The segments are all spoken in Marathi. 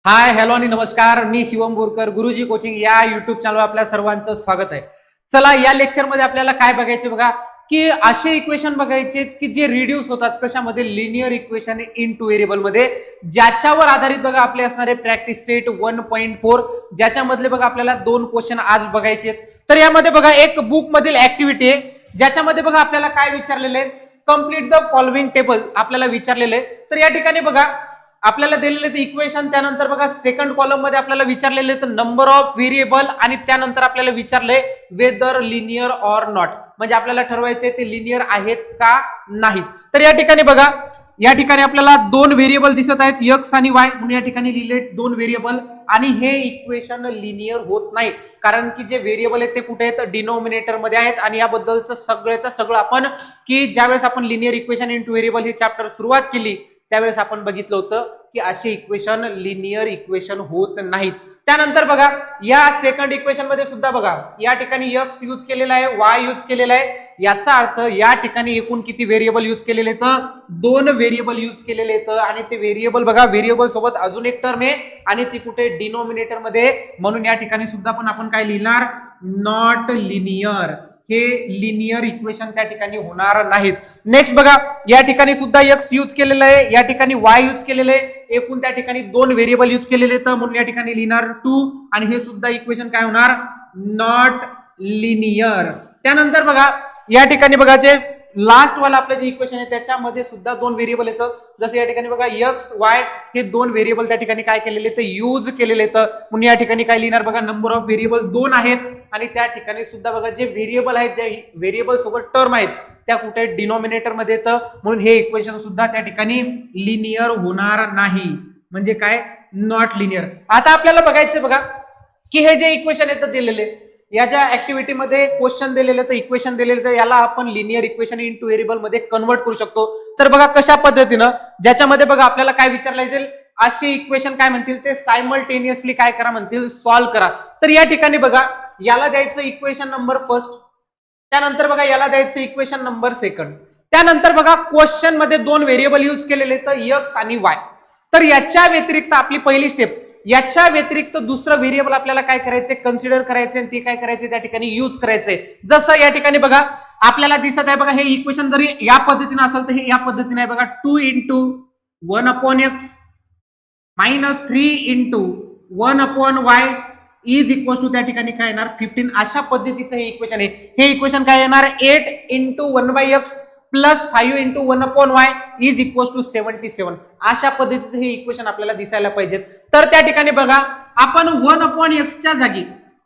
हाय हॅलो आणि नमस्कार. मी शिवम बोरकर, गुरुजी कोचिंग या युट्यूब चॅनलवर आपल्या सर्वांचं स्वागत आहे. चला, या लेक्चरमध्ये आपल्याला काय बघायचे बघा, की असे इक्वेशन बघायचे की जे रिड्यूस होतात कशामध्ये, लिनियर इक्वेशन इनटू व्हेरिएबल मध्ये, ज्याच्यावर आधारित बघा आपले असणारे प्रॅक्टिस सेट 1.4, ज्याच्यामधले बघा आपल्याला 2 क्वेश्चन आज बघायचे. तर यामध्ये बघा एक बुक मधील ऍक्टिव्हिटी आहे, ज्याच्यामध्ये बघा आपल्याला काय विचारलेलं आहे, कंप्लीट द फॉलोइंग टेबल आपल्याला विचारलेलं आहे. तर या ठिकाणी बघा आपल्याला दिलेले ते इक्वेशन, त्यानंतर बघा सेकंड कॉलम मध्ये आपल्याला विचारलेले तर नंबर ऑफ व्हेरिएबल, आणि त्यानंतर आपल्याला विचारले वेदर लिनियर ऑर नॉट, म्हणजे आपल्याला ठरवायचे ते लिनियर आहेत का नाहीत. तर या ठिकाणी बघा, या ठिकाणी आपल्याला 2 व्हेरिएबल दिसत आहेत, एक्स आणि वाय, म्हणून या ठिकाणी लिहिले 2 व्हेरिएबल, आणि हे इक्वेशन लिनियर होत नाही कारण की जे व्हेरिएबल आहेत ते कुठे आहेत, डिनोमिनेटर मध्ये आहेत. आणि याबद्दलचं सगळं आपण की ज्यावेळेस आपण लिनियर इक्वेशन इनटू व्हेरिएबल हे चॅप्टर सुरुवात केली त्यावेळेस आपण बघितलं होतं की असे इक्वेशन लिनियर इक्वेशन होत नाहीत. त्यानंतर बघा या सेकंड इक्वेशन मध्ये सुद्धा बघा या ठिकाणी एक्स यूज केलेला आहे, वाय यूज केलेला आहे, याचा अर्थ या ठिकाणी एकूण किती व्हेरिएबल यूज केलेले आहेत, 2 व्हेरिएबल यूज केलेले आहेत. आणि ते व्हेरिएबल बघा, व्हेरिएबल सोबत अजून एक टर्म आहे आणि ती कुठे, डिनोमिनेटर मध्ये, म्हणून या ठिकाणी सुद्धा पण आपण काय लिहिणार, नॉट लिनियर. हे लिनियर इक्वेशन त्या ठिकाणी होणार नाहीत. नेक्स्ट बघा, या ठिकाणी सुद्धा एक्स यूज केलेलं आहे, या ठिकाणी वाय यूज केलेलं आहे, एकूण त्या ठिकाणी 2 व्हेरिएबल यूज केलेले आहेत, म्हणून या ठिकाणी लिहिणार 2, आणि हे सुद्धा इक्वेशन काय होणार, नॉट लिनियर. त्यानंतर बघा या ठिकाणी बघा जे लास्ट वाला आपलं जे इक्वेशन आहे त्याच्यामध्ये सुद्धा 2 व्हेरिएबल येतं. जसं या ठिकाणी बघा एक्स वाय हे 2 व्हेरिएबल त्या ठिकाणी काय केलेले तर यूज केलेले आहेत, म्हणून या ठिकाणी काय लिहिणार बघा, नंबर ऑफ व्हेरिएबल 2 आहेत, आणि त्या ठिकाणी सुद्धा बघा जे व्हेरिएबल आहेत, जे व्हेरिएबल सोबत टर्म आहेत त्या कुठे, डिनोमिनेटर मध्ये येतं, म्हणून हे इक्वेशन सुद्धा त्या ठिकाणी लिनियर होणार नाही, म्हणजे काय, नॉट लिनियर. आता आपल्याला बघायचं बघा की हे जे इक्वेशन येतं दिलेले, या ज्या ऍक्टिव्हिटी मध्ये क्वेश्चन दिलेले तर इक्वेशन दिलेले, तर याला आपण लिनियर इक्वेशन इनटू व्हेरिएबल मध्ये कन्वर्ट करू शकतो. तर बघा कशा पद्धतीनं, ज्याच्यामध्ये बघा आपल्याला काय विचारलं जाईल, असे इक्वेशन काय म्हणतील ते सायमल्टेनियसली काय करा म्हणतील, सॉल्व्ह करा. तर या ठिकाणी बघा याला द्यायचं इक्वेशन नंबर फर्स्ट, त्यानंतर बघा याला द्यायचं इक्वेशन नंबर सेकंड, त्यानंतर बघा क्वेश्चन मध्ये 2 व्हेरिएबल यूज केलेले तर एक्स आणि वाय. तर याच्या व्यतिरिक्त आपली पहिली स्टेप, याच्या व्यतिरिक्त दुसरं व्हेरिएबल आपल्याला काय करायचंय, कन्सिडर करायचंय, आणि ते काय करायचंय त्या ठिकाणी यूज करायचंय. जसं या ठिकाणी बघा आपल्याला दिसत आहे बघा, हे इक्वेशन जरी या पद्धतीने असेल तर हे या पद्धतीने आहे बघा, 2 into 1/x minus 3 into 1/y is equal to त्या ठिकाणी काय येणार, 15. अशा पद्धतीचं हे इक्वेशन आहे. हे इक्वेशन काय येणार, 8 into 1/x plus 5 into 1/y is equal to 77. अशा पद्धतीचं हे इक्वेशन आपल्याला दिसायला पाहिजे. तर त्या ठिकाणी बघा आपण 1/x च्या जागी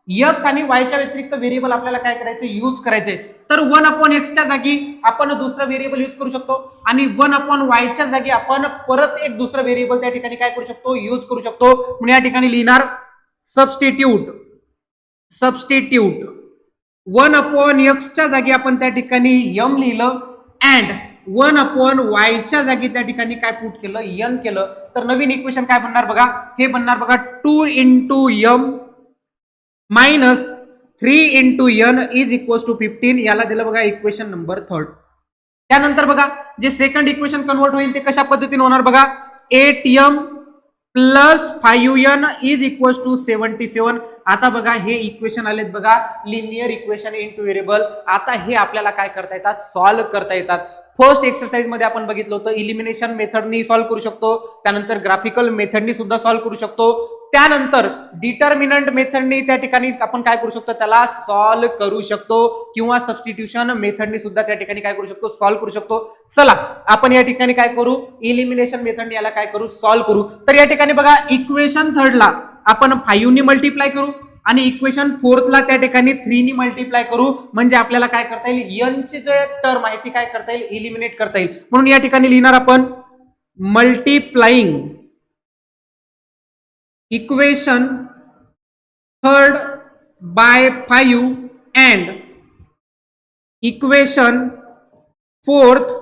x आणि y च्या व्यतिरिक्त व्हेरिएबल आपल्याला काय करायचं, यूज करायचे. तर 1/x च्या जागी आपण दुसरा व्हेरिएबल यूज करू शकतो, आणि 1/y च्या जागी आपण परत एक दुसरा व्हेरिएबल त्या ठिकाणी काय करू शकतो, यूज करू शकतो. म्हणून या ठिकाणी लिहिणार सबस्टिट्यूट 1/x च्या जागी आपण त्या ठिकाणी m लिहिलं, अँड 1/y च्या जागी त्या ठिकाणी काय पुट केलं, n केलं. तर नवीन इक्वेशन काय बनणार बघा, हे बनणार बघा 2 into m minus 3 into n is equal to 15. याला दिलं बघा इक्वेशन नंबर 3. त्यानंतर बघा जे सेकंड इक्वेशन कन्वर्ट होईल ते कशा पद्धतीने होणार बघा, 8m plus 5n is equal to 77. आता बघा हे इक्वेशन आलेत बघा, लिनियर इक्वेशन इनटू व्हेरिएबल. आता हे आपल्याला काय करता येतात, सॉल्व्ह करता येतात. फर्स्ट एक्सरसाइज मध्ये आपण बघितलं होतं इलिमिनेशन मेथडनी सॉल्व्ह करू शकतो, त्यानंतर ग्राफिकल मेथडनी सुद्धा सॉल्व्ह करू शकतो, त्यानंतर डिटर्मिनंट मेथडनी त्या ठिकाणी आपण काय करू शकतो, त्याला सॉल्व्ह करू शकतो, किंवा सबस्टिट्यूशन मेथडनी सुद्धा त्या ठिकाणी काय करू शकतो, सॉल्व्ह करू शकतो. चला आपण या ठिकाणी काय करू, इलिमिनेशन मेथडनी याला काय करू, सॉल्व्ह करू. तर या ठिकाणी बघा इक्वेशन थर्डला आपण 5 नी मल्टिप्लाय करू, आणि इक्वेशन फोर्थला त्या ठिकाणी 3 नी मल्टिप्लाय करू, म्हणजे आपल्याला काय करता येईल, n ची जे टर्म आहे ती काय करता येईल, इलिमिनेट करता येईल. म्हणून या ठिकाणी लिहिणार आपण multiplying equation third by 5 and equation fourth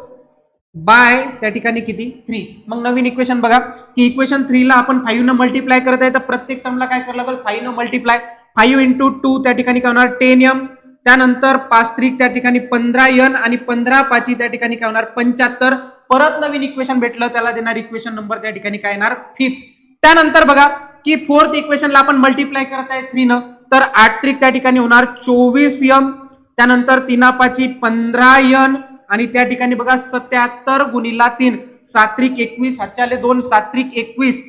by त्या ठिकाणी किती, 3. मग नवीन इक्वेशन बघा की इक्वेशन 3 ला आपण 5 न मल्टिप्लाय करत आहे, तर प्रत्येक टर्मला काय करावं लागेल, 5 न मल्टिप्लाय, 5 इंटू 2 त्या ठिकाणी काय होणार 10m, त्यानंतर 5×3 त्या ठिकाणी 15n, आणि 15×5 त्या ठिकाणी काय होणार 75. परत नवीन इक्वेशन भेटलं त्याला देणार इक्वेशन नंबर त्या ठिकाणी काय येणार 5th. त्यानंतर बघा की फोर्थ इक्वेशनला आपण मल्टिप्लाय करत आहे 3 न, तर 8 त्रिक त्या ठिकाणी होणार 24m, त्यानंतर 3 5 15n आणि त्या ठिकाणी बघा 77 गुणिला 3 7 त्रिक 21, हातच्याले 2 7 त्रिक 21,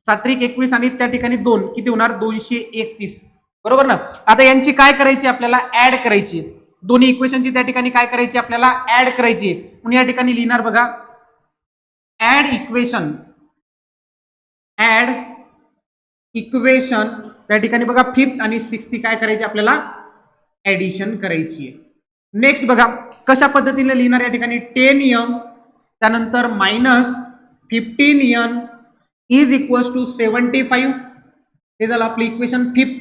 7 त्रिक 21 आणि त्या ठिकाणी 2 किती होणार 231, बरोबर ना. आता यांची काय करायची आपल्याला ऍड करायची, दोन्ही इक्वेशनची त्या ठिकाणी काय करायची आपल्याला ऍड करायची. म्हणून या ठिकाणी लिहिणार बघा ऍड इक्वेशन, ऍड इक्वेशन त्या ठिकाणी बघा फिफ्थ आणि सिक्स्थ काय करायची आपल्याला ऍडिशन करायची आहे. नेक्स्ट बघा कशा पद्धतीने लिहिणार या ठिकाणी 10m त्यानंतर minus 15n is equals to 75, हे झालं आपलं इक्वेशन फिफ्थ.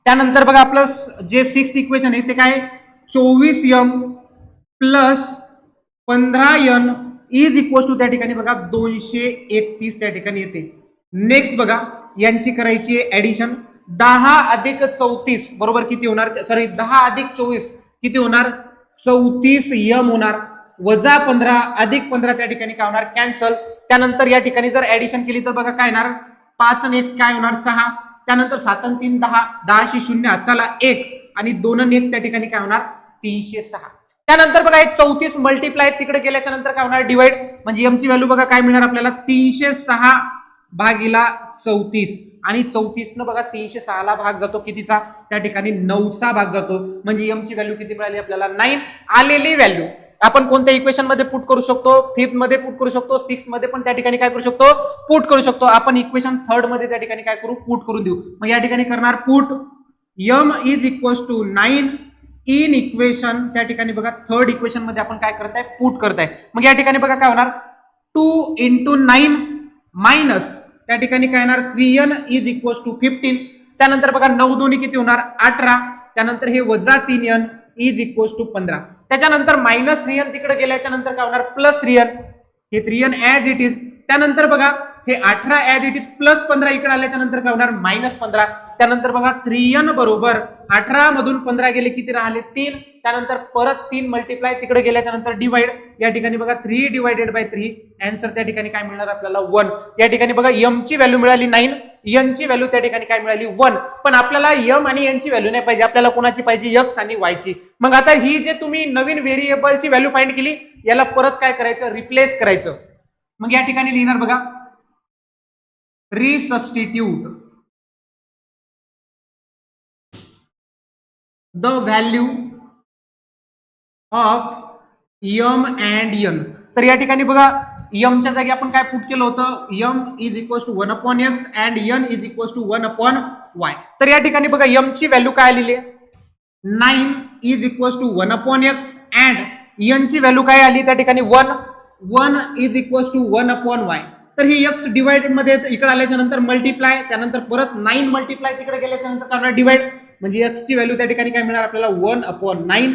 त्यानंतर बघा आपलं जे सिक्स्थ इक्वेशन आहे ते काय 24m plus 15n is equals to त्या ठिकाणी बघा 231 त्या ठिकाणी येते. नेक्स्ट बघा यांची करायची ऍडिशन 10 अधिक 34 बरोबर किती होणार, सॉरी 10 अधिक 24 किती होणार 34m होणार, वजा 15 अधिक 15 त्या ठिकाणी काय होणार कॅन्सल. त्यानंतर या ठिकाणी जर ऍडिशन केली तर बघा काय होणार 5 आणि 1 काय होणार 6, त्यानंतर 7 आणि 3 10, 10 शी 0 हाताला 1 आणि 2 आणि 1 त्या ठिकाणी काय होणार 306. त्यानंतर बघा 34 मल्टिप्लाय तिकडे गेल्याच्या नंतर काय होणार डिवाइड, म्हणजे एम ची व्हॅल्यू बघा काय मिळणार आपल्याला 306 भागिला 34 आणि 34 न बघा 306 ला भाग जातो कितीचा त्या ठिकाणी 9चा भाग जातो, म्हणजे एम ची व्हॅल्यू किती मिळाली आपल्याला 9. आलेली व्हॅल्यू आपण कोणत्या इक्वेशन मध्ये पुट करू शकतो, फिफ्थ मध्ये पुट करू शकतो, सिक्स्थ मध्ये पण त्या ठिकाणी काय करू शकतो पुट करू शकतो. आपण इक्वेशन थर्ड मध्ये त्या ठिकाणी काय करू पुट करून देऊ. मग या ठिकाणी करणार put m is equals to 9 in equation त्या ठिकाणी बघा थर्ड इक्वेशन मध्ये आपण काय करताय पुट करताय. मग या ठिकाणी बघा काय होणार 2 into 9 मायनस त्या ठिकाणी काय येणार 3n इज इक्वल्स टू 15, त्यानंतर बघा 9 दोन्ही किती होणार 18, त्यानंतर हे वजा 3n इज इक्वल्स टू 15, त्याच्यानंतर मायनस 3n तिकडे गेल्याच्या नंतर काय होणार प्लस 3n, हे 3n ऍज इट इज, त्यानंतर बघा हे 18 ऍज इट इज प्लस 15 इकडे आल्याच्या नंतर काय होणार मायनस 15, त्यानंतर बघा 3n बरोबर 18 मधून 15 गेले किती राहिले 3, त्यानंतर परत 3 मल्टिप्लाय तिकडे गेल्याच्या नंतर डिवाइड, या ठिकाणी बघा 3 डिवाइडेड बाय 3 आन्सर त्या ठिकाणी काय मिळणार आपल्याला 1. या ठिकाणी बघा m ची व्हॅल्यू मिळाली 9, n ची व्हॅल्यू त्या ठिकाणी काय मिळाली 1, पण आपल्याला m आणि n ची व्हॅल्यू नाही पाहिजे, आपल्याला कोणाची पाहिजे x आणि y ची. मग आता ही जे तुम्ही नवीन व्हेरिएबलची व्हॅल्यू फाइंड केली याला परत काय करायचं रिप्लेस करायचं. मग या ठिकाणी लिहिणार बघा resubstitute the value of m and n. तर या ठिकाणी बघा m च्या जागी आपण काय पुट केलं होतं m is equals to 1 upon x and n is equals to 1 upon y. तर या ठिकाणी बघा m ची व्हॅल्यू काय आलेली आहे 9 is equals to 1 upon x and n ची व्हॅल्यू काय आली त्या ठिकाणी 1 is equals to 1 upon y. तर हे x डिवाइडेड मध्ये इकडे आल्याच्या नंतर मल्टिप्लाय, त्यानंतर परत 9 मल्टिप्लाय तिकडे गेल्याच्या नंतर करणार डिवाइड, म्हणजे x ची व्हॅल्यू त्या ठिकाणी काय मिळणार आपल्याला 1 अपॉन 9,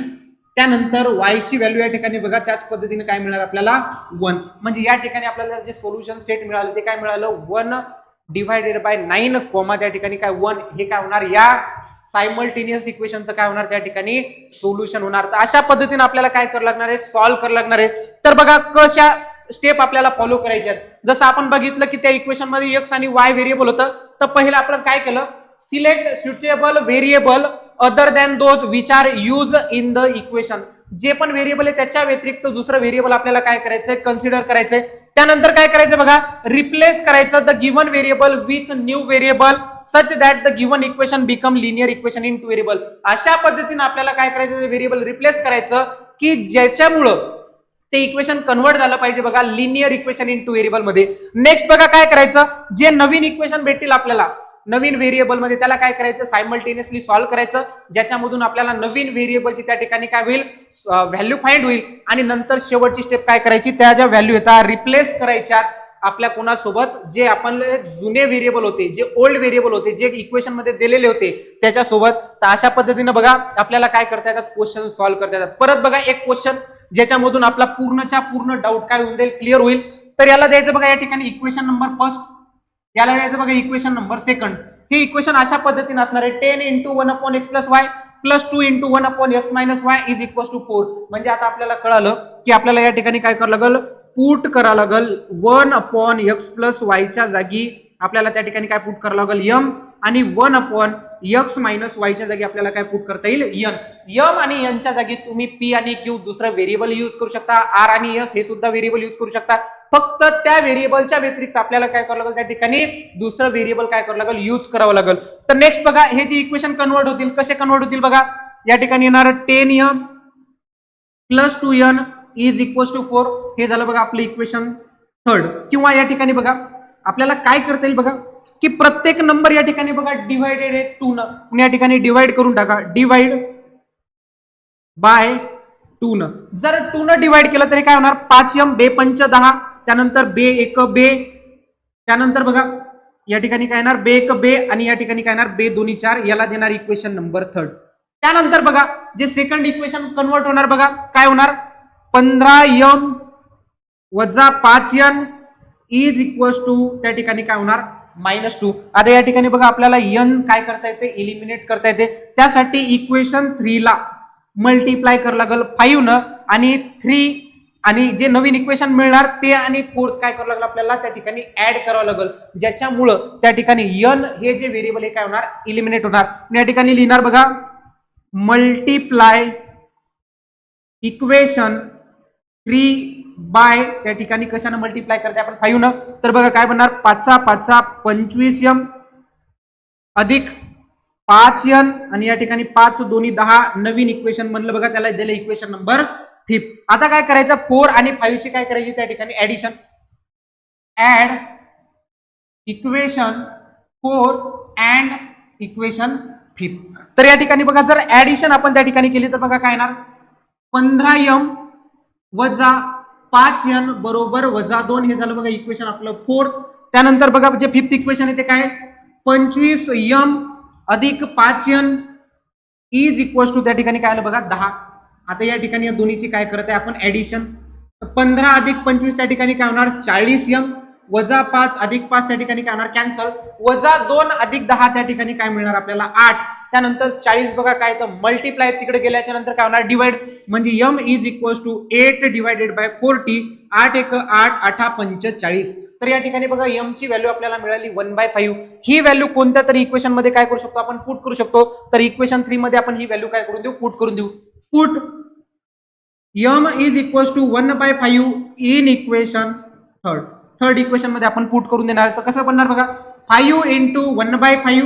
त्यानंतर y ची व्हॅल्यू या ठिकाणी बघा त्याच पद्धतीने काय मिळणार आपल्याला 1. म्हणजे या ठिकाणी आपल्याला जे सोल्युशन सेट मिळालं ते काय मिळालं 1 डिवाइडेड बाय 9 कोमा त्या ठिकाणी काय 1, हे काय होणार या सायमल्टेनियस इक्वेशनचं काय होणार त्या ठिकाणी सोल्युशन होणार. तर अशा पद्धतीने आपल्याला काय करावं लागणार आहे सॉल्व्ह करावं लागणार आहे. तर बघा कशा स्टेप आपल्याला फॉलो करायचे आहेत. जसं आपण बघितलं की त्या इक्वेशन मध्ये x आणि y व्हेरिएबल होतं, तर पहिलं आपण काय केलं select suitable variable other than those which are use in the equation. जे पण व्हेरिएबल आहे त्याच्या व्यतिरिक्त दुसरं व्हेरिएबल आपल्याला काय करायचंय कन्सिडर करायचंय. त्यानंतर काय करायचं बघा रिप्लेस करायचं the given variable with new variable such that the given equation become linear equation in two variable. अशा पद्धतीने आपल्याला काय करायचं व्हेरिएबल रिप्लेस करायचं की ज्याच्यामुळं ते इक्वेशन कन्वर्ट झालं पाहिजे बघा linear equation in two variable मध्ये. नेक्स्ट बघा काय करायचं जे नवीन इक्वेशन भेटतील आपल्याला नवीन व्हेरिएबल मध्ये त्याला काय करायचं सायमल्टेनियसली सॉल्व्ह करायचं, ज्याच्यामधून आपल्याला नवीन व्हेरिएबलची त्या ठिकाणी काय होईल व्हॅल्यू फाइंड होईल, आणि नंतर शेवटची स्टेप काय करायची त्या ज्या व्हॅल्यू येतात रिप्लेस करायच्या आपल्या कोणासोबत जे आपण जुने व्हेरिएबल होते जे ओल्ड व्हेरिएबल होते जे इक्वेशन मध्ये दिलेले होते त्याच्यासोबत. तर अशा पद्धतीने बघा आपल्याला काय करता येतात क्वेश्चन सॉल्व्ह करता येतात. परत बघा एक क्वेश्चन ज्याच्यामधून आपला पूर्णच्या पूर्ण डाऊट काय होऊन जाईल क्लिअर होईल. तर याला द्यायचं बघा या ठिकाणी इक्वेशन नंबर फर्स्ट, याला द्यायचं बघा इक्वेशन नंबर सेकंड. हे इक्वेशन अशा पद्धतीने असणार आहे 10 into 1 upon x plus y plus 2 into 1 upon x minus y is equals to 4. म्हणजे आता आपल्याला कळालं की आपल्याला या ठिकाणी काय करावं लागेल पुट करावं लागेल 1 upon x plus y च्या जागी आपल्याला त्या ठिकाणी काय पुट करावं लागेल यम आणि 1/x मायनस वायच्या जागी आपल्याला काय पुट करता येईल यन. यम आणि यनच्या जागी तुम्ही पी आणि क्यू दुसरं व्हेरिएबल यूज करू शकता, आर आणि एस हे सुद्धा व्हेरिएबल यूज करू शकता. फक्त त्या व्हेरिएबलच्या व्यतिरिक्त आपल्याला काय करावं लागेल त्या ठिकाणी दुसरं व्हेरिएबल काय करावं लागेल यूज करावं लागेल. तर नेक्स्ट बघा हे जे इक्वेशन कन्वर्ट होतील कसे कन्वर्ट होतील बघा. या ठिकाणी येणार 10m plus 2n is equal to 4 हे झालं बघा आपलं इक्वेशन थर्ड. किंवा या ठिकाणी बघा आपल्याला काय करता येईल बघा की प्रत्येक नंबर या ठिकाणी बघा डिवाइडेड आहे 2 न, या ठिकाणी डिवाइड करून टाका, डिवाइड बाय 2 न. जर 2 न डिवाइड केलं तरी काय होणार 5m बे 5 10, त्यानंतर बे 1 बे, त्यानंतर बघा या ठिकाणी काय येणार बे 1 बे आणि या ठिकाणी काय येणार बे 2 4, याला देणार इक्वेशन नंबर थर्ड. त्यानंतर बघा जे सेकंड इक्वेशन कन्वर्ट होणार बघा काय होणार 15m वजा 5n इज इक्वल टू त्या ठिकाणी काय होणार -2. आता या ठिकाणी बघा आपल्याला n काय करता येते इलिमिनेट करता येते, त्यासाठी इक्वेशन 3 ला मल्टिप्लाय करावं लागेल 5 न आणि 3 आणि जे नवीन इक्वेशन मिळणार ते आणि फोर्थ काय करावं लागेल आपल्याला त्या ठिकाणी ऍड करावं लागेल, ज्याच्यामुळं त्या ठिकाणी n हे जे व्हेरिएबल हे काय होणार इलिमिनेट होणार. या ठिकाणी लिहिणार बघा मल्टिप्लाय इक्वेशन 3 बाय त्या ठिकाणी कशाने मल्टिप्लाय करते आपण 5 न, तर बघा काय बनणार 5 5 25m अधिक 5n आणि या ठिकाणी 5 2 10 नवीन इक्वेशन म्हणलं बघा त्याला दिलं इक्वेशन नंबर 5. आता काय करायचं 4 आणि 5 ची काय करायची त्या ठिकाणी addition, add equation 4 and equation 5. तर या ठिकाणी बघा जर ऍडिशन आपण त्या ठिकाणी केली तर बघा काय येणार 15m वजा 5n बरोबर वजा 2 हे झालं बघा इक्वेशन आपलं फोर्थ. त्यानंतर बघा जे फिफ्थ इक्वेशन आहे ते काय 25m अधिक 5n इज इक्वल टू त्या ठिकाणी काय आलं बघा 10. आता या ठिकाणी या दोन्हीची काय करत आहे आपण ऍडिशन, 15 अधिक 25 त्या ठिकाणी काय होणार 40m वजा 5 अधिक 5 त्या ठिकाणी काय होणार कॅन्सल, वजा 2 अधिक 10 त्या ठिकाणी काय मिळणार आपल्याला 8. त्यानंतर 40 बघा काय तर मल्टिप्लाय तिकडे गेल्याच्या नंतर काय होणार डिवाइड, म्हणजे m is equal to 8 divided by 40, 8 1 8 8 5 40. तर या ठिकाणी बघा m ची व्हॅल्यू आपल्याला मिळाली 1/5. ही व्हॅल्यू कोणत्या तरी इक्वेशन मध्ये काय करू शकतो आपण पुट करू शकतो, तर इक्वेशन 3 मध्ये आपण ही व्हॅल्यू काय करून देऊ पुट करून देऊ. Put m is equal to 1/5 in equation third equation मध्ये आपण पुट करून देणार. तर कसं बनणार बघा 5 into 1/5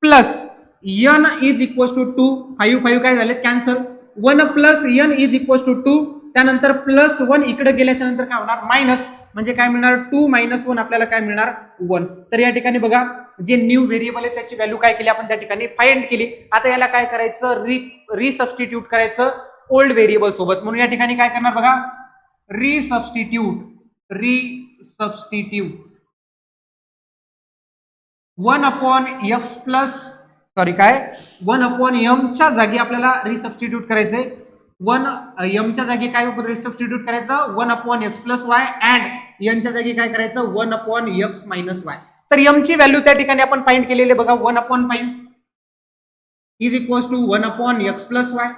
plus n is equal to 2, 5 5 काय झाले cancel, 1 plus n is equal to 2, त्यानंतर प्लस 1 इकडे गेल्याच्या नंतर काय होणार मायनस, म्हणजे काय मिळणार 2 - 1 आपल्याला काय मिळणार 1. तर या ठिकाणी बघा जे न्यू व्हेरिएबल आहे त्याची व्हॅल्यू काय केली आपण त्या ठिकाणी फाइंड केली. आता याला काय करायचं रिसबस्टिट्यूट करायचं ओल्ड व्हेरिएबल सोबत, म्हणून या ठिकाणी काय करणार बघा रिसबस्टिट्यूट 1/x प्लस सॉरी काय 1/m च्या जागी आपल्याला रिसबस्टिट्यूट करायचंय, 1m च्या जागी काय रिसबस्टिट्यूट करायचं 1/x plus y and n च्या जागी काय करायचं 1/x मायनस y. तर m ची व्हॅल्यू त्या ठिकाणी आपण फाइंड केलेली बघा 1/5 is equal to 1/x plus y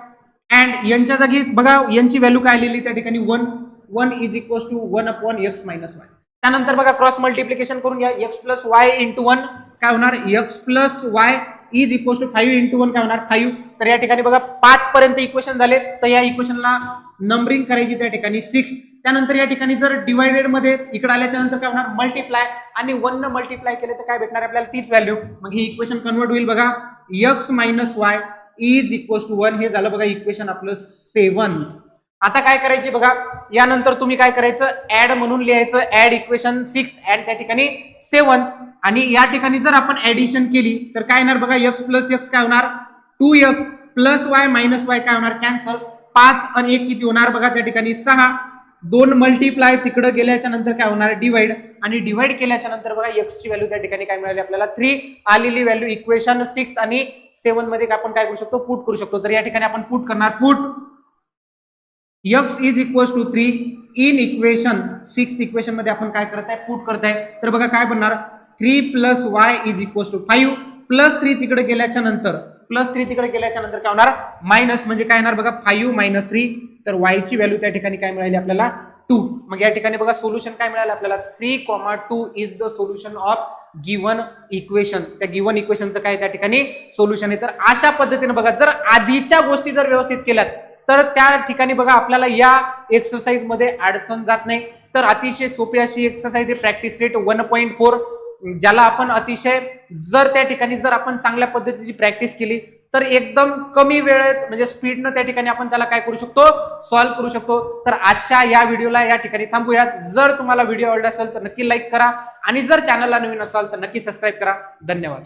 and n च्या जागी बघा n ची व्हॅल्यू काय आलेली त्या ठिकाणी 1 is equal to 1/x minus y. त्यानंतर बघा क्रॉस मल्टिप्लिकेशन करून या x प्लस y इंटू 1 काय होणार x plus y is equal to 5 into 1 काय होणार 5. तर या ठिकाणी बघा 5 पर्यंत इक्वेशन झाले, तर या इक्वेशनला नंबरिंग करायची त्या ठिकाणी 6. त्यानंतर या ठिकाणी जर डिवायडेड मध्ये इकडे आल्याच्या नंतर काय होणार मल्टिप्लाय आणि 1 न मल्टिप्लाय केले तर काय भेटणार आपल्याला तीच व्हॅल्यू, मग हे इक्वेशन कन्वर्ट होईल बघा x minus y is equal to 1. हे झालं बघा इक्वेशन आपलं 7. आता काय करायचे बघा यानंतर तुम्ही काय करायचं ऍड म्हणून लिहायचं ऍड इक्वेशन 6 अँड त्या ठिकाणी 7 आणि या ठिकाणी जर आपण ऍडिशन केली तर काय येणार बघा x प्लस x काय होणार 2x plus y minus y काय होणार कॅन्सल, 5 आणि 1 किती होणार बघा त्या ठिकाणी 6, 2 मल्टिप्लाय तिकडे गेल्याच्या नंतर काय होणार डिवाइड आणि डिवाइड केल्याच्या नंतर बघा x ची व्हॅल्यू त्या ठिकाणी काय मिळाली आपल्याला 3 आलेली व्हॅल्यू इक्वेशन 6 आणि 7 मध्ये आपण काय करू शकतो पुट करू शकतो. तर या ठिकाणी आपण पुट करणार put x is equal to 3 in equation 6 equation मध्ये आपण काय करत आहे पुट करत आहे. तर बघा काय बनणार 3 plus y is equal to 5 plus 3 तिकडे गेल्याच्या नंतर काय होणार मायनस, म्हणजे काय येणार बघा 5 मायनस 3. तर y ची व्हॅल्यू त्या ठिकाणी काय मिळाली आपल्याला 2. मग या ठिकाणी बघा सोल्युशन काय मिळालं आपल्याला 3, 2 is the solution of given equation, त्या गिव्हन इक्वेशनचं काय त्या ठिकाणी सोल्युशन आहे. तर अशा पद्धतीने बघा, जर आधीच्या गोष्टी जर व्यवस्थित केल्यात तर त्या ठिकाणी बघा आपल्याला या एक्सरसाइज मध्ये अडचण जात नाही. तर अतिशय सोपी अशी एक्सरसाइज आहे, प्रॅक्टिस सेट 1.4, ज्याला आपण अतिशय जर त्या ठिकाणी जर आपण चांगल्या पद्धतीची प्रॅक्टिस केली तर एकदम कमी वेळेत म्हणजे स्पीडनं त्या ठिकाणी आपण त्याला काय करू शकतो, सॉल्व्ह करू शकतो. तर आजच्या या व्हिडिओला या ठिकाणी थांबूयात. जर तुम्हाला व्हिडिओ आवडला असेल तर नक्की लाईक करा आणि जर चॅनलला नवीन असाल तर नक्की सबस्क्राईब करा. धन्यवाद.